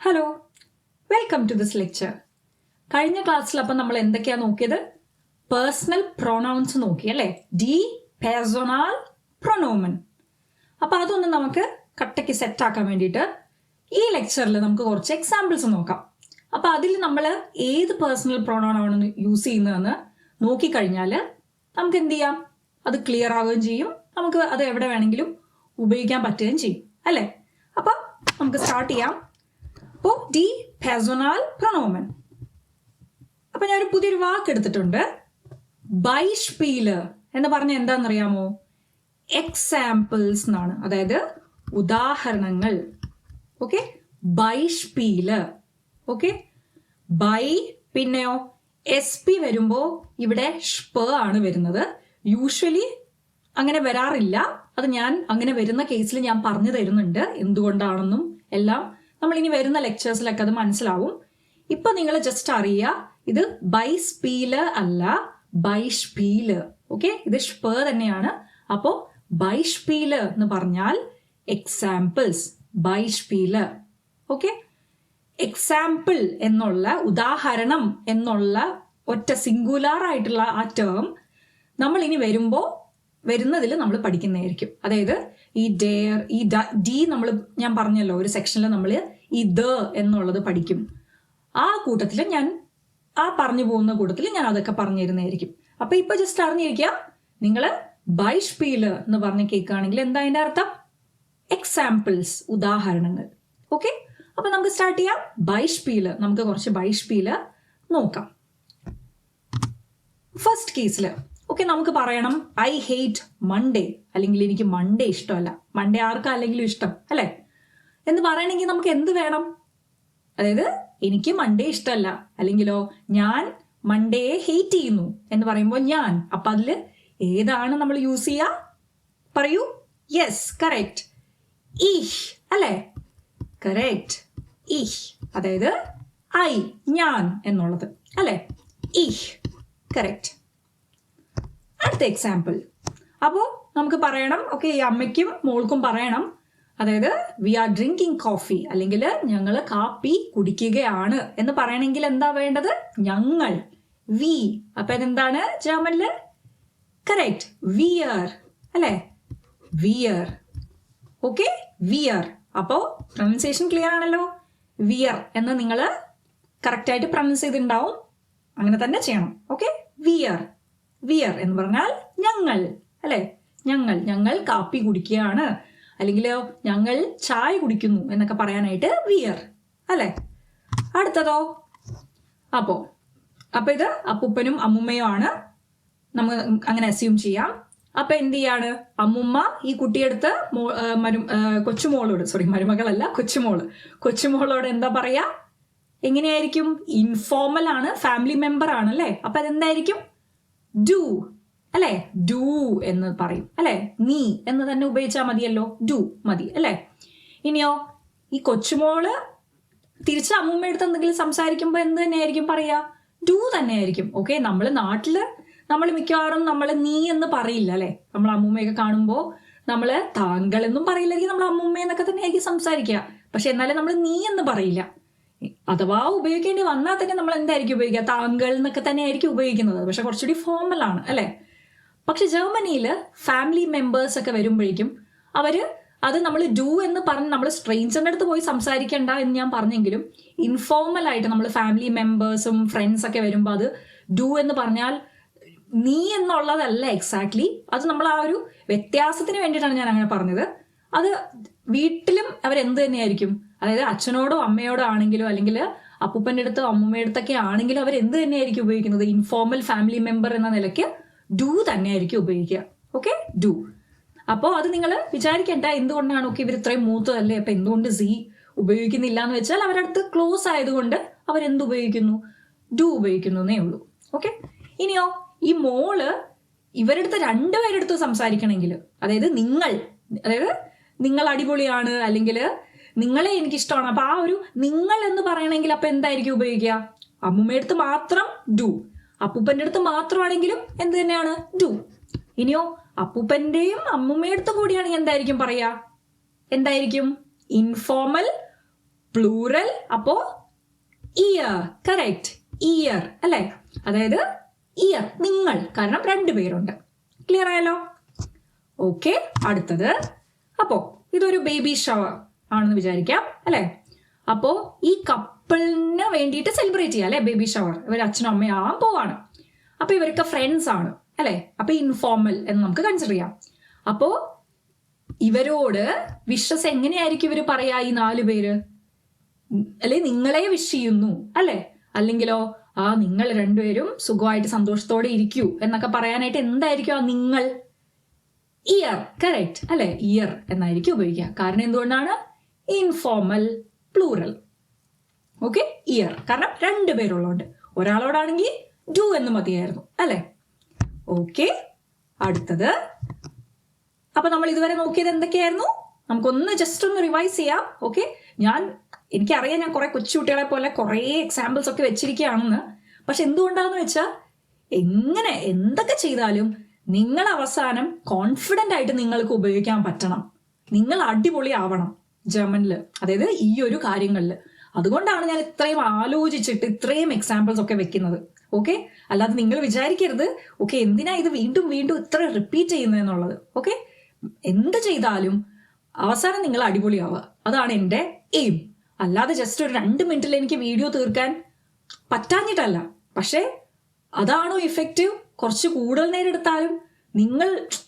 Hello, welcome to this lecture. കഴിഞ്ഞ ക്ലാസ്സിൽ അപ്പം നമ്മൾ എന്തൊക്കെയാണ് നോക്കിയത്? പേഴ്സണൽ പ്രൊനൗൺസ് നോക്കി അല്ലേ? ഡി പേഴ്സണൽ പ്രൊനോമൻ. അപ്പം അതൊന്ന് നമുക്ക് കട്ടയ്ക്ക് സെറ്റാക്കാൻ വേണ്ടിയിട്ട് ഈ ലെക്ചറിൽ നമുക്ക് കുറച്ച് എക്സാമ്പിൾസ് നോക്കാം. അപ്പം അതിൽ നമ്മൾ ഏത് പേഴ്സണൽ പ്രൊനൗൺ ആണ് യൂസ് ചെയ്യുന്നതെന്ന് നോക്കിക്കഴിഞ്ഞാൽ നമുക്ക് എന്ത് ചെയ്യാം? അത് ക്ലിയർ ആവുകയും ചെയ്യും, നമുക്ക് അത് എവിടെ വേണമെങ്കിലും ഉപയോഗിക്കാൻ പറ്റുകയും ചെയ്യും അല്ലേ? അപ്പം നമുക്ക് സ്റ്റാർട്ട് ചെയ്യാം. അപ്പോൾ ഡി പേഴ്സണൽ പ്രൊനോമൻ. അപ്പൊ ഞാനൊരു പുതിയൊരു വാക്ക് എടുത്തിട്ടുണ്ട്, ബൈസ്പീലർ എന്ന് പറഞ്ഞ എന്താണെന്നറിയാമോ? എക്സാമ്പിൾസ് എന്നാണ്, അതായത് ഉദാഹരണങ്ങൾ. ഓക്കെ, ബൈസ്പീലർ. ഓക്കെ, ബൈ പിന്നെയോ SP വരുമ്പോ ഇവിടെ ഷ്പ ആണ് വരുന്നത്. യൂഷ്വലി അങ്ങനെ വരാറില്ല, അത് ഞാൻ അങ്ങനെ വരുന്ന കേസിൽ ഞാൻ പറഞ്ഞു തരുന്നുണ്ട് എന്തുകൊണ്ടാണെന്നും എല്ലാം. നമ്മൾ ഇനി വരുന്ന ലെക്ചേഴ്സിലൊക്കെ അത് മനസ്സിലാവും. ഇപ്പൊ നിങ്ങൾ ജസ്റ്റ് അറിയുക, ഇത് ബൈസ്പീലർ അല്ല, ബൈസ്പീലർ. ഓക്കെ, ഇത് ഷ്പ തന്നെയാണ്. അപ്പോ ബൈസ്പീലർ എന്ന് പറഞ്ഞാൽ എക്സാമ്പിൾസ്, ബൈസ്പീലർ. ഓക്കെ, എക്സാമ്പിൾ എന്നുള്ള, ഉദാഹരണം എന്നുള്ള ഒറ്റ സിംഗുലാർ ആയിട്ടുള്ള ആ ടേം നമ്മൾ ഇനി വരുന്നതിൽ നമ്മൾ പഠിക്കുന്നതായിരിക്കും. അതായത് ഈ ഡെയർ, ഈ ഡി നമ്മൾ, ഞാൻ പറഞ്ഞല്ലോ ഒരു സെക്ഷനിൽ നമ്മൾ ഈ ദ എന്നുള്ളത് പഠിക്കും. ആ കൂട്ടത്തിൽ ഞാൻ ആ പറഞ്ഞു പോകുന്ന കൂട്ടത്തിൽ ഞാൻ അതൊക്കെ പറഞ്ഞു തരുന്നതായിരിക്കും. അപ്പൊ ഇപ്പൊ ജസ്റ്റ് അറിഞ്ഞിരിക്കുക, നിങ്ങൾ ബൈസ്പീലർ എന്ന് പറഞ്ഞ് കേൾക്കുകയാണെങ്കിൽ എന്താ അതിന്റെ അർത്ഥം? എക്സാമ്പിൾസ്, ഉദാഹരണങ്ങൾ. ഓക്കെ, അപ്പൊ നമുക്ക് സ്റ്റാർട്ട് ചെയ്യാം. ബൈസ്പീലർ, നമുക്ക് കുറച്ച് ബൈസ്പീലർ നോക്കാം. ഫസ്റ്റ് കേസിൽ ഓക്കെ, നമുക്ക് പറയണം ഐ ഹേറ്റ് മൺഡേ, അല്ലെങ്കിൽ എനിക്ക് മൺഡേ ഇഷ്ടമല്ല. മൺഡേ ആർക്കാ അല്ലെങ്കിലും ഇഷ്ടം അല്ലെ? എന്ന് പറയണമെങ്കിൽ നമുക്ക് എന്ത് വേണം? അതായത് എനിക്ക് മൺഡേ ഇഷ്ടമല്ല, അല്ലെങ്കിലോ ഞാൻ മൺഡേയെ ഹേറ്റ് ചെയ്യുന്നു എന്ന് പറയുമ്പോൾ ഞാൻ, അപ്പൊ അതില് ഏതാണ് നമ്മൾ യൂസ് ചെയ്യാ? പറയൂ. യെസ്, കറക്റ്റ്, ഇഹ് അല്ലെ? കറക്റ്റ്, ഇഹ്. അതായത് ഐ, ഞാൻ എന്നുള്ളത് അല്ലെ? ഇഹ്, കറക്റ്റ്. അടുത്ത എക്സാമ്പിൾ. അപ്പോൾ നമുക്ക് പറയണം, ഓക്കെ, ഈ അമ്മയ്ക്കും മോൾക്കും പറയണം, അതായത് വി ആർ ഡ്രിങ്കിങ് കോഫി, അല്ലെങ്കിൽ ഞങ്ങൾ കാപ്പി കുടിക്കുകയാണ് എന്ന് പറയണമെങ്കിൽ എന്താ വേണ്ടത്? ഞങ്ങൾ, വി. അപ്പൊ അതെന്താണ് ജർമ്മനില്? കറക്റ്റ്, വിയർ അല്ലെ? വിയർ. ഓക്കെ, വിയർ. അപ്പോ പ്രൊനൗൺസിയേഷൻ ക്ലിയർ ആണല്ലോ. വിയർ എന്ന് നിങ്ങൾ കറക്റ്റ് ആയിട്ട് പ്രൊനൗൺസ് ചെയ്തിട്ടുണ്ടാവും, അങ്ങനെ തന്നെ ചെയ്യണം. Okay, wear. വിയർ എന്ന് പറഞ്ഞാൽ ഞങ്ങൾ അല്ലെ? ഞങ്ങൾ കാപ്പി കുടിക്കുകയാണ്, അല്ലെങ്കിൽ ഞങ്ങൾ ചായ കുടിക്കുന്നു എന്നൊക്കെ പറയാനായിട്ട് വിയർ അല്ലെ? അടുത്തതോ? അപ്പോ ഇത് അപ്പൂപ്പനും അമ്മുമ്മയും ആണ്, നമ്മൾ അങ്ങനെ അസ്യൂം ചെയ്യാം. അപ്പൊ എന്ത് ചെയ്യാണ്? അമ്മുമ്മ ഈ കുട്ടിയെടുത്ത് കൊച്ചുമോളോട്, സോറി മരുമകളല്ല, കൊച്ചുമോളോട് എന്താ പറയാ? എങ്ങനെയായിരിക്കും? ഇൻഫോർമൽ ആണ്, ഫാമിലി മെമ്പർ ആണ് അല്ലെ? അപ്പൊ അതെന്തായിരിക്കും? ഡു അല്ലെ? ഡു എന്ന് പറയും അല്ലെ? നീ എന്ന് തന്നെ ഉപയോഗിച്ചാൽ മതിയല്ലോ, ഡു മതി അല്ലെ? ഇനിയോ ഈ കൊച്ചുമോള് തിരിച്ച് അമ്മൂമ്മയെടുത്ത് എന്തെങ്കിലും സംസാരിക്കുമ്പോൾ എന്ത് തന്നെയായിരിക്കും പറയാ? ഡു തന്നെയായിരിക്കും. ഓക്കെ, നമ്മള് നാട്ടില് നമ്മൾ മിക്കവാറും നമ്മൾ നീ എന്ന് പറയില്ല അല്ലെ? നമ്മൾ അമ്മൂമ്മയൊക്കെ കാണുമ്പോൾ നമ്മള് താങ്കൾ എന്നും പറയില്ലെങ്കിൽ നമ്മൾ അമ്മൂമ്മ എന്നൊക്കെ തന്നെയായിരിക്കും സംസാരിക്കുക. പക്ഷെ എന്നാലും നമ്മൾ നീ എന്ന് പറയില്ല. അഥവാ ഉപയോഗിക്കേണ്ടി വന്നാൽ തന്നെ നമ്മൾ എന്തായിരിക്കും ഉപയോഗിക്കുക? താങ്കൾ എന്നൊക്കെ തന്നെയായിരിക്കും ഉപയോഗിക്കുന്നത്, പക്ഷെ കുറച്ചുകൂടി ഫോർമൽ ആണ് അല്ലെ? പക്ഷെ ജർമ്മനിയില് ഫാമിലി മെമ്പേഴ്സ് ഒക്കെ വരുമ്പോഴേക്കും അത് നമ്മൾ ഡു എന്ന് പറഞ്ഞ് നമ്മൾ സ്ട്രേഞ്ചറിന്റെ അടുത്ത് പോയി സംസാരിക്കണ്ട എന്ന് ഞാൻ പറഞ്ഞെങ്കിലും ഇൻഫോർമൽ ആയിട്ട് നമ്മൾ ഫാമിലി മെമ്പേഴ്സും ഫ്രണ്ട്സ് ഒക്കെ വരുമ്പോൾ അത് ഡു എന്ന് പറഞ്ഞാൽ നീ എന്നുള്ളതല്ല എക്സാക്ട്ലി. അത് നമ്മൾ ആ ഒരു വ്യത്യാസത്തിന് വേണ്ടിയിട്ടാണ് ഞാൻ അങ്ങനെ പറഞ്ഞത്. അത് വീട്ടിലും അവരെന്ത് തന്നെയായിരിക്കും, അതായത് അച്ഛനോടോ അമ്മയോടോ ആണെങ്കിലോ, അല്ലെങ്കിൽ അപ്പൂപ്പൻ്റെ അടുത്തോ അമ്മൂമ്മയുടെ അടുത്തൊക്കെ ആണെങ്കിലും അവരെന്ത് തന്നെയായിരിക്കും ഉപയോഗിക്കുന്നത്? ഇൻഫോർമൽ ഫാമിലി മെമ്പർ എന്ന നിലയ്ക്ക് ഡു തന്നെയായിരിക്കും ഉപയോഗിക്കുക. Okay, do. അപ്പോൾ അത് നിങ്ങൾ വിചാരിക്കേണ്ട എന്തുകൊണ്ടാണ്, ഓക്കെ ഇവർ ഇത്രയും മൂത്തതല്ലേ, അപ്പൊ എന്തുകൊണ്ട് സി ഉപയോഗിക്കുന്നില്ല എന്ന് വെച്ചാൽ അവരുടെ അടുത്ത് ക്ലോസ് ആയതുകൊണ്ട് അവരെന്ത് ഉപയോഗിക്കുന്നു? ഡു ഉപയോഗിക്കുന്നു എന്നേ ഉള്ളൂ. ഓക്കെ, ഇനിയോ ഈ മോള് ഇവരുടെ അടുത്ത് രണ്ടുപേരുടെ അടുത്ത് സംസാരിക്കണമെങ്കിൽ, അതായത് നിങ്ങൾ അടിപൊളിയാണ്, അല്ലെങ്കിൽ നിങ്ങളെ എനിക്കിഷ്ടമാണ്, അപ്പൊ ആ ഒരു നിങ്ങൾ എന്ന് പറയണമെങ്കിൽ അപ്പൊ എന്തായിരിക്കും ഉപയോഗിക്കുക? അമ്മൂമ്മയുടെ മാത്രം ഡു, അപ്പൂപ്പന്റെ അടുത്ത് മാത്രമാണെങ്കിലും എന്ത് തന്നെയാണ്? ഡു. ഇനിയോ അപ്പൂപ്പന്റെയും അമ്മൂമ്മയുടെ കൂടിയാണെങ്കിൽ എന്തായിരിക്കും പറയാ? എന്തായിരിക്കും? ഇൻഫോർമൽ പ്ലൂറൽ അപ്പോ ഇയർ. കറക്റ്റ്, ഇയർ അല്ലെ. അതായത് ഇയർ, നിങ്ങൾ, കാരണം 2 പേരുണ്ട്. ക്ലിയർ ആയല്ലോ? ഓക്കെ. അടുത്തത്, അപ്പോ ഇതൊരു ബേബി ഷവർ ആണെന്ന് വിചാരിക്കാം അല്ലെ. അപ്പോ ഈ കപ്പിളിന് വേണ്ടിയിട്ട് സെലിബ്രേറ്റ് ചെയ്യാം അല്ലെ, ബേബി ഷവർ. ഇവർ അച്ഛനും അമ്മയും ആവാൻ പോവാണ്. അപ്പൊ ഇവരൊക്കെ ഫ്രണ്ട്സ് ആണ് അല്ലെ. അപ്പൊ ഇൻഫോർമൽ എന്ന് നമുക്ക് കൺസിഡർ ചെയ്യാം. അപ്പോ ഇവരോട് വിഷസ് എങ്ങനെയായിരിക്കും ഇവർ പറയാ, ഈ 4 പേര്? അല്ലെ നിങ്ങളെ വിഷ് ചെയ്യുന്നു അല്ലെ, അല്ലെങ്കിലോ നിങ്ങൾ 2 പേരും സുഖമായിട്ട് സന്തോഷത്തോടെ ഇരിക്കൂ എന്നൊക്കെ പറയാനായിട്ട് എന്തായിരിക്കും ആ നിങ്ങൾ? ഇയർ. കറക്റ്റ് അല്ലെ, ഇയർ എന്നായിരിക്കും ഉപയോഗിക്കുക. കാരണം എന്തുകൊണ്ടാണ്? Informal plural. Okay, year. കാരണം 2 പേരുള്ളതുകൊണ്ട്. ഒരാളോടാണെങ്കിൽ ഡു എന്ന് മതിയായിരുന്നു അല്ലെ. ഓക്കെ. അടുത്തത്, അപ്പൊ നമ്മൾ ഇതുവരെ നോക്കിയത് എന്തൊക്കെയായിരുന്നു? നമുക്കൊന്ന് ജസ്റ്റ് ഒന്ന് റിവൈസ് ചെയ്യാം. ഓക്കെ, എനിക്കറിയാം ഞാൻ കുറെ കൊച്ചുകുട്ടികളെ പോലെ കുറെ എക്സാമ്പിൾസ് ഒക്കെ വെച്ചിരിക്കുകയാണെന്ന്. പക്ഷെ എന്തുകൊണ്ടാന്ന് വെച്ചാൽ എന്തൊക്കെ ചെയ്താലും നിങ്ങൾ അവസാനം കോൺഫിഡന്റ് ആയിട്ട് നിങ്ങൾക്ക് ഉപയോഗിക്കാൻ പറ്റണം. നിങ്ങൾ അടിപൊളി ആവണം ജർമ്മനിൽ, അതായത് ഈ ഒരു കാര്യങ്ങളിൽ. അതുകൊണ്ടാണ് ഞാൻ ഇത്രയും ആലോചിച്ചിട്ട് ഇത്രയും എക്സാമ്പിൾസ് ഒക്കെ വെക്കുന്നത്. ഓക്കെ, അല്ലാതെ നിങ്ങൾ വിചാരിക്കരുത് ഓക്കെ എന്തിനാ ഇത് വീണ്ടും വീണ്ടും ഇത്ര റിപ്പീറ്റ് ചെയ്യുന്നതെന്നുള്ളത്. ഓക്കെ, എന്ത് ചെയ്താലും അവസാനം നിങ്ങൾ അടിപൊളിയാവുക, അതാണ് എൻ്റെ എയിം. അല്ലാതെ ജസ്റ്റ് ഒരു 2 മിനിറ്റിൽ എനിക്ക് വീഡിയോ തീർക്കാൻ പറ്റാഞ്ഞിട്ടല്ല. പക്ഷേ അതാണോ ഇഫക്റ്റീവ്? കുറച്ച് കൂടുതൽ നേരം എടുത്താലും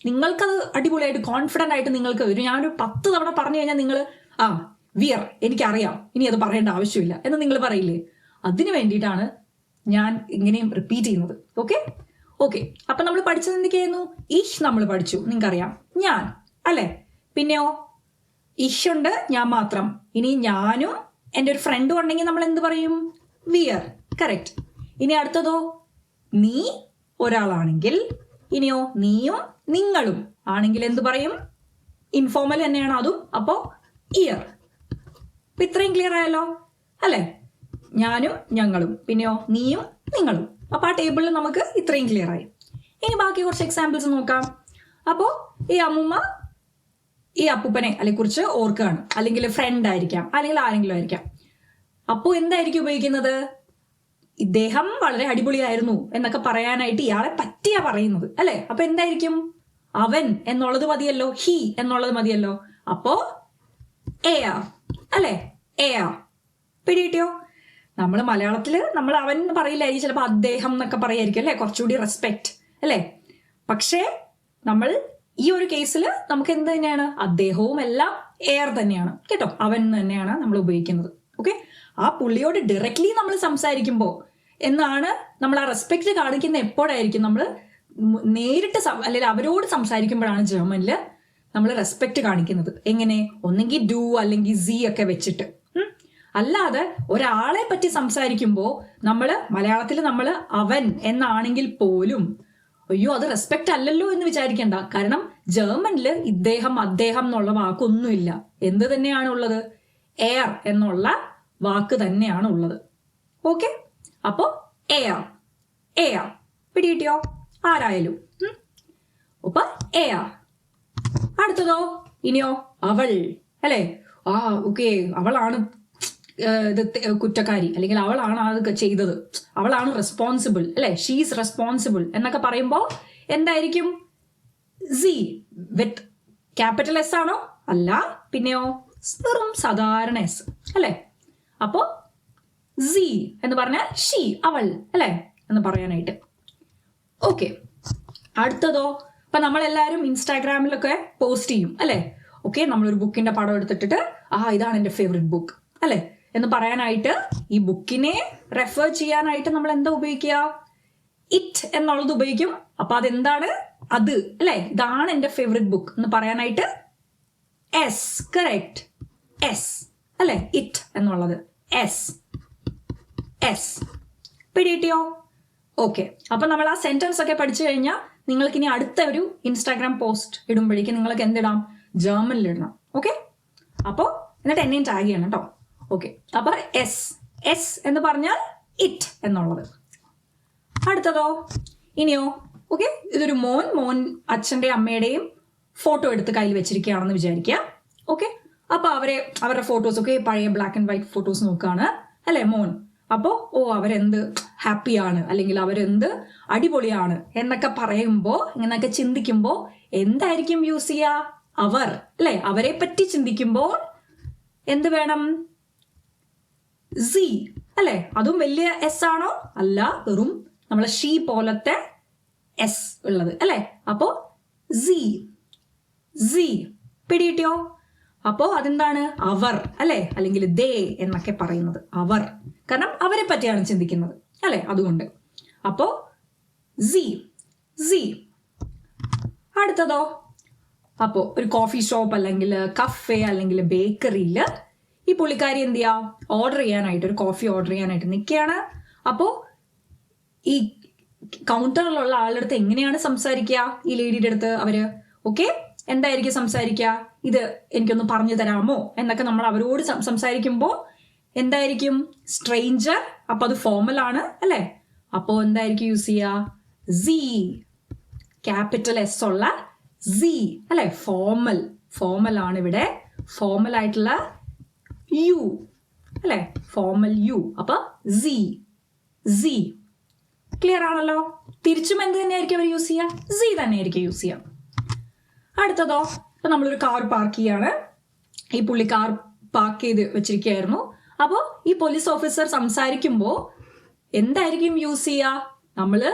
നിങ്ങൾക്കത് അടിപൊളിയായിട്ട് കോൺഫിഡൻ്റ് ആയിട്ട് നിങ്ങൾക്ക് ഞാനൊരു 10 തവണ പറഞ്ഞു കഴിഞ്ഞാൽ നിങ്ങൾ വിയർ എനിക്കറിയാം, ഇനി അത് പറയേണ്ട ആവശ്യമില്ല എന്ന് നിങ്ങൾ പറയില്ലേ? അതിന് വേണ്ടിയിട്ടാണ് ഞാൻ ഇങ്ങനെയും റിപ്പീറ്റ് ചെയ്യുന്നത്. Okay okay. അപ്പൊ നമ്മൾ പഠിച്ചത് എന്തൊക്കെയായിരുന്നു? ഇഷ് നമ്മൾ പഠിച്ചു, നിങ്ങൾക്കറിയാം. ഞാൻ അല്ലെ, പിന്നെയോ ഇഷ് ഉണ്ട്, ഞാൻ മാത്രം. ഇനി ഞാനും എൻ്റെ ഒരു ഫ്രണ്ടും ഉണ്ടെങ്കിൽ നമ്മൾ എന്ത് പറയും? വിയർ. കറക്റ്റ്. ഇനി അടുത്തതോ, നീ ഒരാളാണെങ്കിൽ, ഇനിയോ നീയും നിങ്ങളും ആണെങ്കിൽ എന്ത് പറയും? ഇൻഫോർമൽ തന്നെയാണ് അതും. അപ്പോ ഇയർ. ഇപ്പൊ ഇത്രയും ക്ലിയർ ആയല്ലോ അല്ലെ? ഞാനും ഞങ്ങളും, പിന്നെയോ നീയും നിങ്ങളും. അപ്പൊ ആ ടേബിളിൽ നമുക്ക് ഇത്രയും ക്ലിയർ ആയി. ഇനി ബാക്കി കുറച്ച് എക്സാമ്പിൾസ് നോക്കാം. അപ്പോ ഈ അമ്മുമ്മ ഈ അപ്പൂപ്പനെ കുറിച്ച് ഓർക്കുകയാണ്, അല്ലെങ്കിൽ ഫ്രണ്ട് ആയിരിക്കാം, അല്ലെങ്കിൽ ആരെങ്കിലും ആയിരിക്കാം. അപ്പോ എന്തായിരിക്കും ഉപയോഗിക്കുന്നത്? ഇദ്ദേഹം വളരെ അടിപൊളിയായിരുന്നു എന്നൊക്കെ പറയാനായിട്ട് ഇയാളെ പറ്റിയാ പറയുന്നത് അല്ലെ. അപ്പൊ എന്തായിരിക്കും? അവൻ എന്നുള്ളത് മതിയല്ലോ, ഹി എന്നുള്ളത് മതിയല്ലോ. അപ്പോ എയാ അല്ലെ, എയാ. പിടികിട്ടിയോ? നമ്മൾ മലയാളത്തില് നമ്മൾ അവൻ പറയില്ലായിരിക്കും, ചിലപ്പോൾ അദ്ദേഹം എന്നൊക്കെ പറയായിരിക്കും അല്ലെ, കുറച്ചുകൂടി റെസ്പെക്ട് അല്ലെ. പക്ഷേ നമ്മൾ ഈ ഒരു കേസിൽ നമുക്ക് എന്ത് തന്നെയാണ്? അദ്ദേഹവും എല്ലാം എയർ തന്നെയാണ് കേട്ടോ, അവൻ തന്നെയാണ് നമ്മൾ ഉപയോഗിക്കുന്നത്. ഓക്കെ, ആ പുള്ളിയോട് ഡയറക്ട്ലി നമ്മൾ സംസാരിക്കുമ്പോൾ എന്നാണ് നമ്മൾ ആ റെസ്പെക്ട് കാണിക്കുന്ന. എപ്പോഴായിരിക്കും? നമ്മൾ നേരിട്ട് അല്ലെങ്കിൽ അവരോട് സംസാരിക്കുമ്പോഴാണ് ജർമ്മനിൽ നമ്മൾ റെസ്പെക്ട് കാണിക്കുന്നത്. എങ്ങനെ? ഒന്നെങ്കിൽ ഡു അല്ലെങ്കിൽ സി ഒക്കെ വെച്ചിട്ട്. അല്ലാതെ ഒരാളെ പറ്റി സംസാരിക്കുമ്പോൾ നമ്മൾ മലയാളത്തിൽ നമ്മൾ അവൻ എന്നാണെങ്കിൽ പോലും അയ്യോ അത് റെസ്പെക്ട് അല്ലല്ലോ എന്ന് വിചാരിക്കണ്ട. കാരണം ജർമ്മനിൽ ഇദ്ദേഹം അദ്ദേഹം എന്നുള്ള വാക്കൊന്നുമില്ല. എന്ത് തന്നെയാണ് ഉള്ളത്? എയർ എന്നുള്ള വാക്ക് തന്നെയാണ് ഉള്ളത്. ഓക്കെ, അപ്പോ എയർ എയർ. പിടികിട്ടിയോ? ആരായാലും. അപ്പൊ എയർ. അടുത്തതോ, ഇനിയോ അവൾ അല്ലെ. ഓക്കെ, അവളാണ് കുറ്റക്കാരി, അല്ലെങ്കിൽ അവളാണ് അത് ചെയ്തത്, അവളാണ് റെസ്പോൺസിബിൾ അല്ലെ, ഷീസ് റെസ്പോൺസിബിൾ എന്നൊക്കെ പറയുമ്പോ എന്തായിരിക്കും? സി വിത്ത് ക്യാപിറ്റൽ എസ് ആണോ? അല്ല, പിന്നെയോ വെറും സാധാരണ എസ് അല്ലെ. അപ്പോ സി എന്ന് പറഞ്ഞാൽ ഷീ, അവൾ അല്ലെ എന്ന് പറയാനായിട്ട്. ഓക്കെ, അടുത്തതോ, ഇപ്പൊ നമ്മളെല്ലാവരും ഇൻസ്റ്റാഗ്രാമിലൊക്കെ പോസ്റ്റ് ചെയ്യും അല്ലെ. ഓക്കെ, നമ്മളൊരു ബുക്കിന്റെ പടം എടുത്തിട്ടിട്ട് ഇതാണ് എൻ്റെ ഫേവറേറ്റ് ബുക്ക് അല്ലെ എന്ന് പറയാനായിട്ട്, ഈ ബുക്കിനെ റെഫർ ചെയ്യാനായിട്ട് നമ്മൾ എന്താ ഉപയോഗിക്കുക? ഇറ്റ് എന്നുള്ളത് ഉപയോഗിക്കും. അപ്പൊ അതെന്താണ്? അത് അല്ലെ, ഇതാണ് എൻ്റെ ഫേവറേറ്റ് ബുക്ക് എന്ന് പറയാനായിട്ട് എസ്. കറക്റ്റ്, എസ് അല്ലെ, ഇറ്റ് എന്നുള്ളത് എസ്. എസ്. പിടികിട്ടിയോ? ഓക്കെ, അപ്പൊ നമ്മൾ ആ സെന്റൻസ് ഒക്കെ പഠിച്ചു കഴിഞ്ഞാൽ നിങ്ങൾക്ക് ഇനി അടുത്ത ഒരു ഇൻസ്റ്റാഗ്രാം പോസ്റ്റ് ഇടുമ്പോഴേക്കും നിങ്ങൾക്ക് എന്തിടാം? ജർമ്മനിൽ ഇടണം. ഓക്കെ, അപ്പോ എന്നിട്ട് എന്നെയും ടാഗ് ചെയ്യണം കേട്ടോ. ഓക്കെ, അപ്പൊ എസ്. എസ് എന്ന് പറഞ്ഞാൽ ഇറ്റ് എന്നുള്ളത്. അടുത്തതോ, ഇനിയോ? ഓക്കെ, ഇതൊരു മോൻ അച്ഛൻ്റെ അമ്മയുടെയും ഫോട്ടോ എടുത്ത് കയ്യിൽ വെച്ചിരിക്കുകയാണെന്ന് വിചാരിക്കുക. ഓക്കെ, അപ്പൊ അവരുടെ ഫോട്ടോസൊക്കെ പഴയ ബ്ലാക്ക് ആൻഡ് വൈറ്റ് ഫോട്ടോസ് നോക്കുകയാണ് അല്ലെ മോൻ. അപ്പോ അവരെന്ത് ഹാപ്പിയാണ് അല്ലെങ്കിൽ അവരെന്ത് അടിപൊളിയാണ് എന്നൊക്കെ പറയുമ്പോ ഇങ്ങനൊക്കെ ചിന്തിക്കുമ്പോ എന്തായിരിക്കും യൂസ് ചെയ്യുക? അവർ അല്ലെ. അവരെ പറ്റി ചിന്തിക്കുമ്പോൾ എന്ത് വേണം? സി അല്ലെ. അതും വലിയ എസ് ആണോ? അല്ല, വെറും നമ്മളെ ഷീ പോലത്തെ എസ് ഉള്ളത് അല്ലെ. അപ്പോ സി പിടികിട്ടിയോ? അപ്പോ അതെന്താണ്? അവർ അല്ലെ, അല്ലെങ്കിൽ ദേ എന്നൊക്കെ പറയുന്നത് അവർ, കാരണം അവരെ പറ്റിയാണ് ചിന്തിക്കുന്നത് അല്ലെ, അതുകൊണ്ട്. അപ്പോ സി. അടുത്തതോ? അപ്പോ ഒരു കോഫി ഷോപ്പ് അല്ലെങ്കിൽ കഫേ അല്ലെങ്കിൽ ബേക്കറിയിൽ ഈ പുള്ളിക്കാരി എന്ത് ചെയ്യാ? ഓർഡർ ചെയ്യാനായിട്ട്, ഒരു കോഫി ഓർഡർ ചെയ്യാനായിട്ട് നിൽക്കുകയാണ്. അപ്പോ ഈ കൗണ്ടറിലുള്ള ആളുടെ അടുത്ത് എങ്ങനെയാണ് സംസാരിക്കുക? ഈ ലേഡിയുടെ അടുത്ത് അവര് എന്തായിരിക്കും സംസാരിക്കുക? ഇത് എനിക്കൊന്ന് പറഞ്ഞു തരാമോ എന്നൊക്കെ നമ്മൾ അവരോട് സംസാരിക്കുമ്പോൾ എന്തായിരിക്കും? സ്ട്രേഞ്ചർ. അപ്പൊ അത് ഫോമൽ ആണ് അല്ലെ. അപ്പോ എന്തായിരിക്കും യൂസ് ചെയ്യുക? സി, ക്യാപിറ്റൽ എസ് ഉള്ള സി അല്ലെ. ഫോമൽ ആണ് ഇവിടെ. ഫോമൽ ആയിട്ടുള്ള യു അല്ലെ, ഫോമൽ യു. അപ്പൊ സി ക്ലിയർ ആണല്ലോ. തിരിച്ചും എന്ത് തന്നെയായിരിക്കും അവർ യൂസ് ചെയ്യുക? സി തന്നെയായിരിക്കും യൂസ് ചെയ്യുക. അടുത്തതോ? ഇപ്പൊ നമ്മളൊരു കാർ പാർക്ക് ചെയ്യാണ്. ഈ പുള്ളി കാർ പാർക്ക് ചെയ്ത് വെച്ചിരിക്കുകയായിരുന്നു. അപ്പോ ഈ പോലീസ് ഓഫീസർ സംസാരിക്കുമ്പോ എന്തായിരിക്കും യൂസ് ചെയ്യുക? നമ്മള്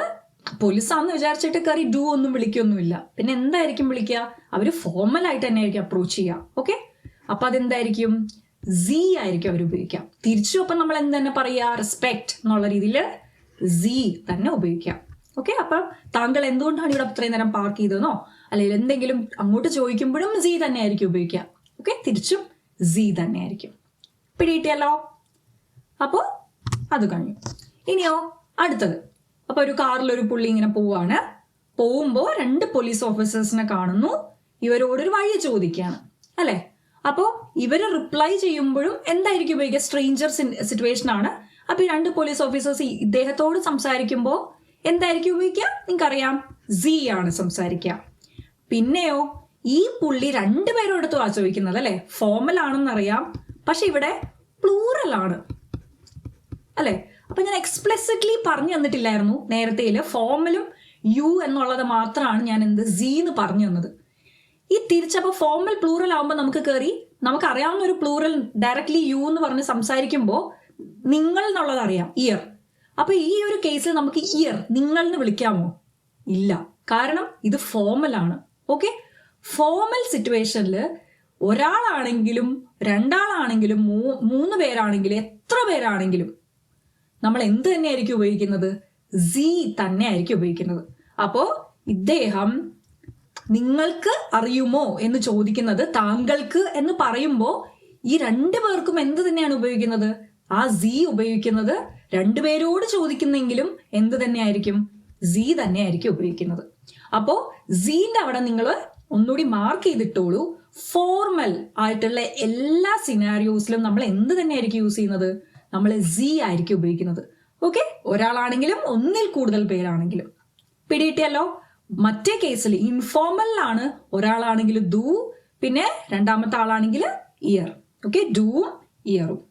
പോലീസാന്ന് വിചാരിച്ചിട്ട് കയറി ഡു ഒന്നും വിളിക്കൊന്നുമില്ല. പിന്നെ എന്തായിരിക്കും വിളിക്കുക? അവര് ഫോമൽ ആയിട്ട് തന്നെ ആയിരിക്കും അപ്രോച്ച് ചെയ്യുക. ഓക്കെ, അപ്പൊ അതെന്തായിരിക്കും? സി ആയിരിക്കും അവർ ഉപയോഗിക്കാം. തിരിച്ചു അപ്പൊ നമ്മൾ എന്ത് തന്നെ പറയാ? റെസ്പെക്ട് എന്നുള്ള രീതിയിൽ സി തന്നെ ഉപയോഗിക്കാം. ഓക്കെ, അപ്പൊ താങ്കൾ എന്തുകൊണ്ടാണ് ഇവിടെ ഇത്രയും നേരം പാർക്ക് ചെയ്തതെന്നോ അല്ലെങ്കിൽ എന്തെങ്കിലും അങ്ങോട്ട് ചോദിക്കുമ്പോഴും സി തന്നെ ആയിരിക്കും ഉപയോഗിക്കുക. ഓക്കെ, തിരിച്ചും സി തന്നെ ആയിരിക്കും. പിടികിട്ടിയല്ലോ. അപ്പോ അത് കഴിഞ്ഞു. ഇനിയോ അടുത്തത്. അപ്പൊ ഒരു കാറിൽ ഒരു പുള്ളി ഇങ്ങനെ പോവാണ്. പോകുമ്പോ 2 പോലീസ് ഓഫീസേഴ്സിനെ കാണുന്നു. ഇവരോടൊരു വഴി ചോദിക്കുകയാണ് അല്ലെ. അപ്പോ ഇവര് റിപ്ലൈ ചെയ്യുമ്പോഴും എന്തായിരിക്കും ഉപയോഗിക്കുക? സ്ട്രേഞ്ചർ സിറ്റുവേഷൻ ആണ്. അപ്പൊ ഈ 2 പോലീസ് ഓഫീസേഴ്സ് ഇദ്ദേഹത്തോട് സംസാരിക്കുമ്പോ എന്തായിരിക്കും ഉപയോഗിക്കുക? നിങ്ങൾക്കറിയാം, സി ആണ് സംസാരിക്കുക. പിന്നെയോ ഈ പുള്ളി 2 പേരോടത്തും ചോദിക്കുന്നത് അല്ലെ. ഫോമൽ ആണെന്നറിയാം, പക്ഷെ ഇവിടെ പ്ലൂറൽ ആണ് അല്ലെ. അപ്പൊ ഞാൻ എക്സ്പ്ലിസിറ്റ്ലി പറഞ്ഞു തന്നിട്ടില്ലായിരുന്നു നേരത്തെയില്. ഫോമലും യു എന്നുള്ളത് മാത്രമാണ് ഞാൻ സി എന്ന് പറഞ്ഞു തന്നത്. ഈ തിരിച്ചപ്പോ ഫോമൽ പ്ലൂറൽ ആവുമ്പോൾ നമുക്ക് അറിയാവുന്ന ഒരു പ്ലൂറൽ ഡയറക്ട്ലി യു എന്ന് പറഞ്ഞ് സംസാരിക്കുമ്പോൾ നിങ്ങൾ എന്നുള്ളത് അറിയാം, ഇയർ. അപ്പൊ ഈ ഒരു കേസിൽ നമുക്ക് ഇയർ, നിങ്ങൾ എന്ന് വിളിക്കാമോ? ഇല്ല, കാരണം ഇത് ഫോമൽ ആണ്. ഓക്കെ, ഫോമൽ സിറ്റുവേഷനിൽ ഒരാളാണെങ്കിലും 2 ആളാണെങ്കിലും 3 പേരാണെങ്കിലും എത്ര പേരാണെങ്കിലും നമ്മൾ എന്ത് തന്നെയായിരിക്കും ഉപയോഗിക്കുന്നത്? സി തന്നെ ആയിരിക്കും ഉപയോഗിക്കുന്നത്. അപ്പോ ഇദ്ദേഹം നിങ്ങൾക്ക് അറിയുമോ എന്ന് ചോദിക്കുന്നത് താങ്കൾക്ക് എന്ന് പറയുമ്പോൾ ഈ 2 പേർക്കും എന്ത് തന്നെയാണ് ഉപയോഗിക്കുന്നത്? ആ സി ഉപയോഗിക്കുന്നത്. 2 പേരോട് ചോദിക്കുന്നെങ്കിലും എന്ത് തന്നെയായിരിക്കും? സി തന്നെയായിരിക്കും ഉപയോഗിക്കുന്നത്. അപ്പോ സീന്റെ അവിടെ നിങ്ങൾ ഒന്നുകൂടി മാർക്ക് ചെയ്തിട്ടോളൂ. ഫോർമൽ ആയിട്ടുള്ള എല്ലാ സിനാരിയോസിലും നമ്മൾ എന്ത് തന്നെയായിരിക്കും യൂസ് ചെയ്യുന്നത്? നമ്മൾ സി ആയിരിക്കും ഉപയോഗിക്കുന്നത്. ഓക്കെ, ഒരാളാണെങ്കിലും 1ൽ കൂടുതൽ പേരാണെങ്കിലും. പിടികിട്ടിയല്ലോ. മറ്റേ കേസിൽ ഇൻഫോർമലിലാണ് ഒരാളാണെങ്കിൽ ദു, പിന്നെ രണ്ടാമത്തെ ആളാണെങ്കിൽ ഇയർ. ഓക്കെ, ഡൂവും ഇയറും.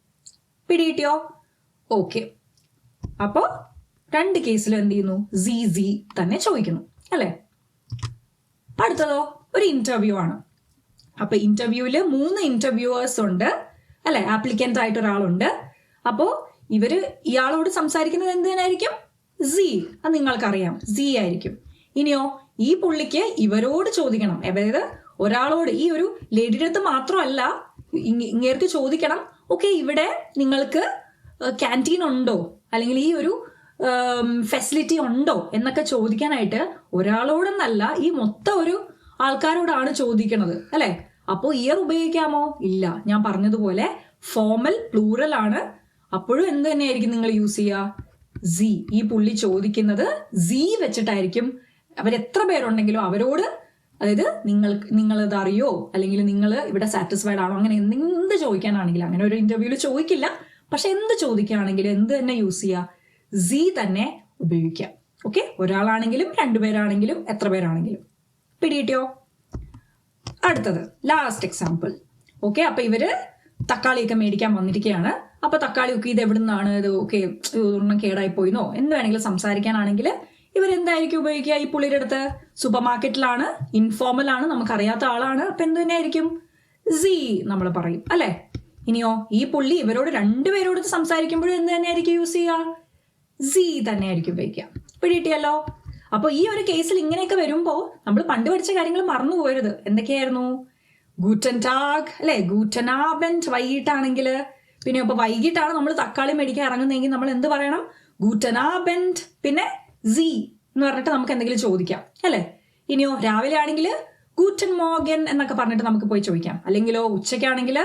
പിടികിട്ടിയോ? ഓക്കെ, അപ്പോ 2 കേസിലും എന്ത് ചെയ്യുന്നു? സി തന്നെ ചോദിക്കുന്നു അല്ലെ. അടുത്തതോ ഒരു ഇന്റർവ്യൂ ആണ്. അപ്പൊ ഇന്റർവ്യൂവില് 3 ഇന്റർവ്യൂവേഴ്സ് ഉണ്ട് അല്ലെ. ആപ്ലിക്കന്റ് ആയിട്ട് ഒരാളുണ്ട്. അപ്പോ ഇയാളോട് സംസാരിക്കുന്നത് എന്ത് തന്നെയായിരിക്കും? സി. അത് നിങ്ങൾക്കറിയാം, സി ആയിരിക്കും. ഇനിയോ ഈ പുള്ളിക്ക് ഇവരോട് ചോദിക്കണം. അതായത് ഒരാളോട്, ഈ ഒരു ലേഡിയുടെ അടുത്ത് മാത്രമല്ല, ഇങ്ങേർക്ക് ചോദിക്കണം, ഓക്കെ ഇവിടെ നിങ്ങൾക്ക് ക്യാൻറ്റീൻ ഉണ്ടോ അല്ലെങ്കിൽ ഈ ഒരു ഫെസിലിറ്റി ഉണ്ടോ എന്നൊക്കെ ചോദിക്കാനായിട്ട് ഒരാളോടൊന്നല്ല, ഈ മൊത്തം ഒരു ആൾക്കാരോടാണ് ചോദിക്കണത് അല്ലെ. അപ്പോ ഇയർ ഉപയോഗിക്കാമോ? ഇല്ല. ഞാൻ പറഞ്ഞതുപോലെ ഫോമൽ പ്ലൂറൽ ആണ്. അപ്പോഴും എന്ത് തന്നെയായിരിക്കും നിങ്ങൾ യൂസ് ചെയ്യുക? സി. ഈ പുള്ളി ചോദിക്കുന്നത് സി വെച്ചിട്ടായിരിക്കും. അവരെത്ര പേരുണ്ടെങ്കിലും അവരോട്, അതായത് നിങ്ങളിത് അറിയോ അല്ലെങ്കിൽ നിങ്ങൾ ഇവിടെ സാറ്റിസ്ഫൈഡ് ആണോ, അങ്ങനെ എന്ത് ചോദിക്കാനാണെങ്കിലും, അങ്ങനെ ഒരു ഇന്റർവ്യൂവിൽ ചോദിക്കില്ല, പക്ഷെ എന്ത് ചോദിക്കുകയാണെങ്കിലും എന്ത് തന്നെ യൂസ് ചെയ്യുക? സി തന്നെ ഉപയോഗിക്കാം. ഓക്കെ, ഒരാളാണെങ്കിലും 2 പേരാണെങ്കിലും എത്ര പേരാണെങ്കിലും. പിടികിട്ടിയോ? അടുത്തത് ലാസ്റ്റ് എക്സാമ്പിൾ. ഓക്കെ, അപ്പൊ ഇവര് തക്കാളിയൊക്കെ മേടിക്കാൻ വന്നിരിക്കുകയാണ്. അപ്പൊ തക്കാളിയൊക്കെ ഇത് എവിടെ നിന്നാണ്, ഇത് ഓക്കെ ഒരെണ്ണം കേടായി പോയിന്നോ എന്ത് വേണമെങ്കിലും സംസാരിക്കാനാണെങ്കിൽ ഇവരെന്തായിരിക്കും ഉപയോഗിക്കുക? ഈ പുള്ളിയുടെ അടുത്ത് സൂപ്പർ മാർക്കറ്റിലാണ്, ഇൻഫോർമൽ ആണ്, നമുക്കറിയാത്ത ആളാണ്. അപ്പൊ എന്ത് തന്നെയായിരിക്കും? സീ നമ്മൾ പറയും അല്ലെ. ഇനിയോ ഈ പുള്ളി ഇവരോട് രണ്ടുപേരോട് സംസാരിക്കുമ്പോഴും എന്ത് തന്നെയായിരിക്കും യൂസ് ചെയ്യുക? സീ തന്നെയായിരിക്കും ഉപയോഗിക്കുക. പിടികിട്ടിയല്ലോ. അപ്പൊ ഈ ഒരു കേസിൽ ഇങ്ങനെയൊക്കെ വരുമ്പോ നമ്മൾ പണ്ട് പഠിച്ച കാര്യങ്ങൾ മറന്നു പോകരുത്. എന്തൊക്കെയായിരുന്നു? ഗൂട്ടൻ ടാഗ് അല്ലെ, ഗൂട്ടൻ ആബൻഡ് വൈകിട്ടാണെങ്കിൽ. പിന്നെ ഇപ്പൊ വൈകിട്ടാണ് നമ്മൾ തക്കാളി മേടിക്കാൻ ഇറങ്ങുന്നതെങ്കിൽ നമ്മൾ എന്ത് പറയണം? ഗൂട്ടൻ ആബൻഡ്, പിന്നെ സീ എന്ന് പറഞ്ഞിട്ട് നമുക്ക് എന്തെങ്കിലും ചോദിക്കാം അല്ലെ. ഇനിയോ രാവിലെ ആണെങ്കിൽ ഗൂട്ടൻ മോർഗൻ എന്നൊക്കെ പറഞ്ഞിട്ട് നമുക്ക് പോയി ചോദിക്കാം. അല്ലെങ്കിലോ ഉച്ചയ്ക്കാണെങ്കിൽ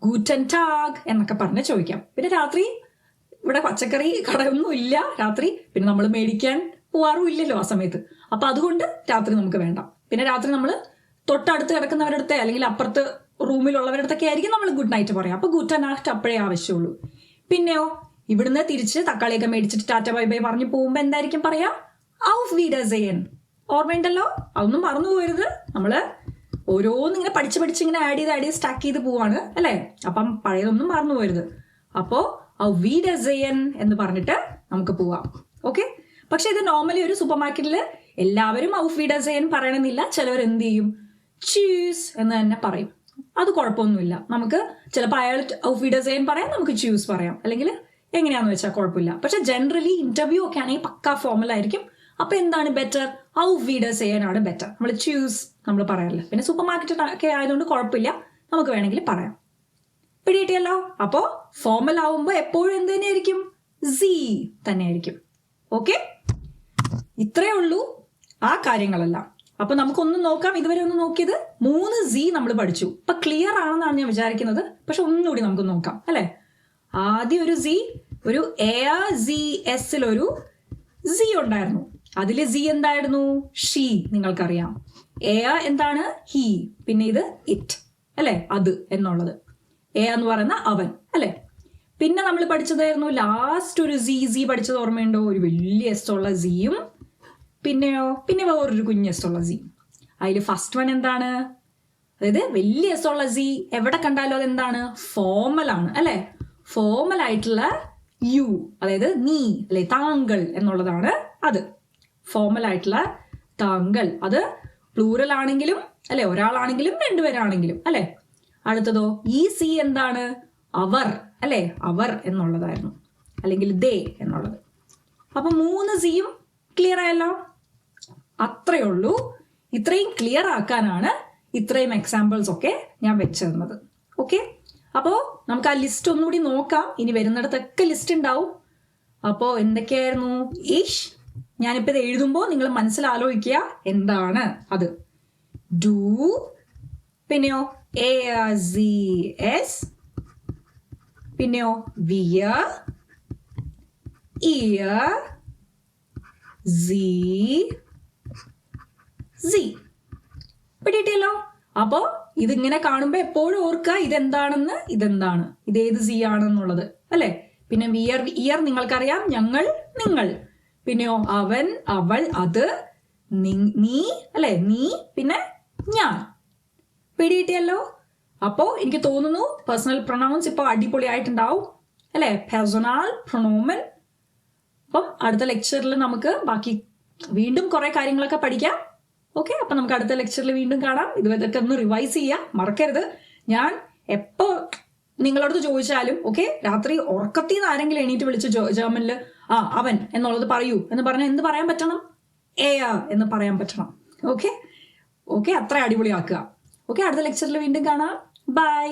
ഗൂട്ടൻ ടാഗ് എന്നൊക്കെ പറഞ്ഞ് ചോദിക്കാം. പിന്നെ രാത്രി ഇവിടെ പച്ചക്കറി കടയൊന്നും ഇല്ല രാത്രി, പിന്നെ നമ്മൾ മേടിക്കാൻ പോവാറും ഇല്ലല്ലോ ആ സമയത്ത്. അപ്പൊ അതുകൊണ്ട് രാത്രി നമുക്ക് വേണ്ട. പിന്നെ രാത്രി നമ്മൾ തൊട്ടടുത്ത് കിടക്കുന്നവരുടെ അടുത്ത് അല്ലെങ്കിൽ അപ്പുറത്ത് റൂമിലുള്ളവരുടെ അടുത്തൊക്കെ ആയിരിക്കും നമ്മൾ ഗുഡ് നൈറ്റ് പറയാം. അപ്പൊ ഗുഡ് നൈറ്റ് അപ്പോഴേ ആവശ്യമുള്ളൂ. പിന്നെയോ ഇവിടുന്ന് തിരിച്ച് തക്കാളിയൊക്കെ മേടിച്ചിട്ട് ടാറ്റ ബൈ ബൈ പറഞ്ഞു പോകുമ്പോ എന്തായിരിക്കും പറയാ? ഔഫ് വീഡർസെയൻ. ഓർമ്മയുണ്ടല്ലോ, അതൊന്നും മറന്നു പോകരുത്. നമ്മള് ഓരോന്നും ഇങ്ങനെ പഠിച്ച് ഇങ്ങനെ ആഡ് ചെയ്ത് സ്റ്റാക്ക് ചെയ്ത് പോവാണ് അല്ലെ. അപ്പം പഴയതൊന്നും മറന്നു പോകരുത്. അപ്പോ ഔഫ് വീഡർസെയൻ എന്ന് പറഞ്ഞിട്ട് നമുക്ക് പോവാം. ഓക്കെ, പക്ഷെ ഇത് നോർമലി ഒരു സൂപ്പർ മാർക്കറ്റിൽ എല്ലാവരും ഔഫ് വീഡർസെയൻ പറയണമെന്നില്ല. ചിലവർ എന്ത് ചെയ്യും? ചൂസ് എന്ന് തന്നെ പറയും. അത് കുഴപ്പമൊന്നുമില്ല. നമുക്ക് ചിലപ്പോൾ അയാൾ ഔഫ് വീഡർസെയൻ പറയാം, നമുക്ക് ചൂസ് പറയാം, അല്ലെങ്കിൽ എങ്ങനെയാന്ന് വെച്ചാൽ കുഴപ്പമില്ല. പക്ഷെ ജനറലി ഇന്റർവ്യൂ ഒക്കെ ആണെങ്കിൽ പക്കാ ഫോർമൽ ആയിരിക്കും. അപ്പൊ എന്താണ് ബെറ്റർ? ഔഫ് വീഡർസെയൻ ആണ് ബെറ്റർ. നമ്മൾ ചൂസ് നമ്മൾ പറയാറില്ല. പിന്നെ സൂപ്പർ മാർക്കറ്റ് ഒക്കെ ആയതുകൊണ്ട് കുഴപ്പമില്ല, നമുക്ക് വേണമെങ്കിൽ പറയാം. പിടികിട്ടിയല്ലോ. അപ്പോ ഫോർമൽ ആവുമ്പോ എപ്പോഴും എന്ത് തന്നെയായിരിക്കും? സീ തന്നെയായിരിക്കും. ഓക്കെ, ഇത്രയേ ഉള്ളൂ ആ കാര്യങ്ങളെല്ലാം. അപ്പൊ നമുക്കൊന്ന് നോക്കാം. ഇതുവരെ ഒന്ന് നോക്കിയത് 3 സീ നമ്മൾ പഠിച്ചു. ഇപ്പൊ ക്ലിയർ ആണെന്നാണ് ഞാൻ വിചാരിക്കുന്നത്. പക്ഷെ ഒന്നുകൂടി നമുക്ക് നോക്കാം അല്ലെ. ആദ്യം ഒരു സീ, ഒരു ഒരു സീ ഉണ്ടായിരുന്നു. അതില് സീ എന്തായിരുന്നു? ഷീ. നിങ്ങൾക്കറിയാം. എന്താണ്? ഹി. പിന്നെ ഇത് ഇറ്റ് അല്ലെ, അത് എന്നുള്ളത്. എന്ന് പറയുന്ന അവൻ അല്ലെ. പിന്നെ നമ്മൾ പഠിച്ചതായിരുന്നു ലാസ്റ്റ് ഒരു സീ പഠിച്ചത് ഓർമ്മയുണ്ടോ? ഒരു വലിയ എസ് ഉള്ള സീയും പിന്നെ വേറൊരു കുഞ്ഞ് എസ് ഉള്ള സീ. അതിൽ ഫസ്റ്റ് വൺ എന്താണ്? അതായത് വലിയ എസ് ഉള്ള സീ എവിടെ കണ്ടാലും അതെന്താണ്? ഫോർമൽ ആണ് അല്ലെ. ഫോർമൽ ആയിട്ടുള്ള യു, അതായത് നീ അല്ലെ, താങ്കൾ എന്നുള്ളതാണ് അത്. ഫോർമൽ ആയിട്ടുള്ള താങ്കൾ, അത് പ്ലൂറൽ ആണെങ്കിലും അല്ലെ, ഒരാളാണെങ്കിലും രണ്ടുപേരാണെങ്കിലും അല്ലെ. അടുത്തതോ ഈ സി എന്താണ്? അവർ അല്ലെ, അവർ എന്നുള്ളതായിരുന്നു, അല്ലെങ്കിൽ ദേ എന്നുള്ളത്. അപ്പൊ 3 സിയും ക്ലിയർ ആയല്ലോ. അത്രയേ ഉള്ളൂ. ഇത്രയും ക്ലിയർ ആക്കാനാണ് ഇത്രയും എക്സാമ്പിൾസ് ഒക്കെ ഞാൻ വെച്ചിരുന്നത്. ഓക്കെ, അപ്പോ നമുക്ക് ആ ലിസ്റ്റ് ഒന്നുകൂടി നോക്കാം. ഇനി വരുന്നിടത്തൊക്കെ ലിസ്റ്റ് ഉണ്ടാവും. അപ്പോ എന്തൊക്കെയായിരുന്നു? ഈഷ്. ഞാനിപ്പോ ഇത് എഴുതുമ്പോൾ നിങ്ങൾ മനസ്സിലാലോചിക്കുക എന്താണ് അത്. ഡു, പിന്നെയോ ARZS, പിന്നെയോ വിയർ, ഇയർ, സി. പിടിയിട്ടല്ലോ. അപ്പോ ഇതിങ്ങനെ കാണുമ്പോ എപ്പോഴും ഓർക്കുക ഇതെന്താണെന്ന്, ഇതെന്താണ്, ഇതേത് സി ആണെന്നുള്ളത് അല്ലെ. പിന്നെ വിയർ, ഇയർ നിങ്ങൾക്കറിയാം, ഞങ്ങൾ, നിങ്ങൾ. പിന്നെയോ അവൻ, അവൾ, അത്, നീ അല്ലെ, നീ, പിന്നെ ഞാൻ. പിടിയിട്ടല്ലോ. അപ്പോ എനിക്ക് തോന്നുന്നു പേഴ്സണൽ പ്രൊനൗൺസ് ഇപ്പൊ അടിപൊളിയായിട്ടുണ്ടാവും അല്ലെ. പേഴ്സണൽ പ്രൊനോമൻ. അപ്പം അടുത്ത ലെക്ചറിൽ നമുക്ക് ബാക്കി വീണ്ടും കുറെ കാര്യങ്ങളൊക്കെ പഠിക്കാം. ഓക്കെ, അപ്പൊ നമുക്ക് അടുത്ത ലെക്ചറിൽ വീണ്ടും കാണാം. ഇതൊക്കെ ഒന്ന് റിവൈസ് ചെയ്യാം, മറക്കരുത്. ഞാൻ എപ്പോ നിങ്ങളോട് ചോദിച്ചാലും ഓക്കെ, രാത്രി ഉറക്കത്തിൽ നിന്ന് ആരെങ്കിലും എണീറ്റ് വിളിച്ച് ജർമ്മനിൽ അവൻ എന്നുള്ളത് പറയൂ എന്ന് പറഞ്ഞാൽ എന്ത് പറയാൻ പറ്റണം? എന്ന് പറയാൻ പറ്റണം. ഓക്കെ, അത്ര അടിപൊളിയാക്കുക. ഓക്കെ, അടുത്ത ലെക്ചറിൽ വീണ്ടും കാണാം. ബൈ.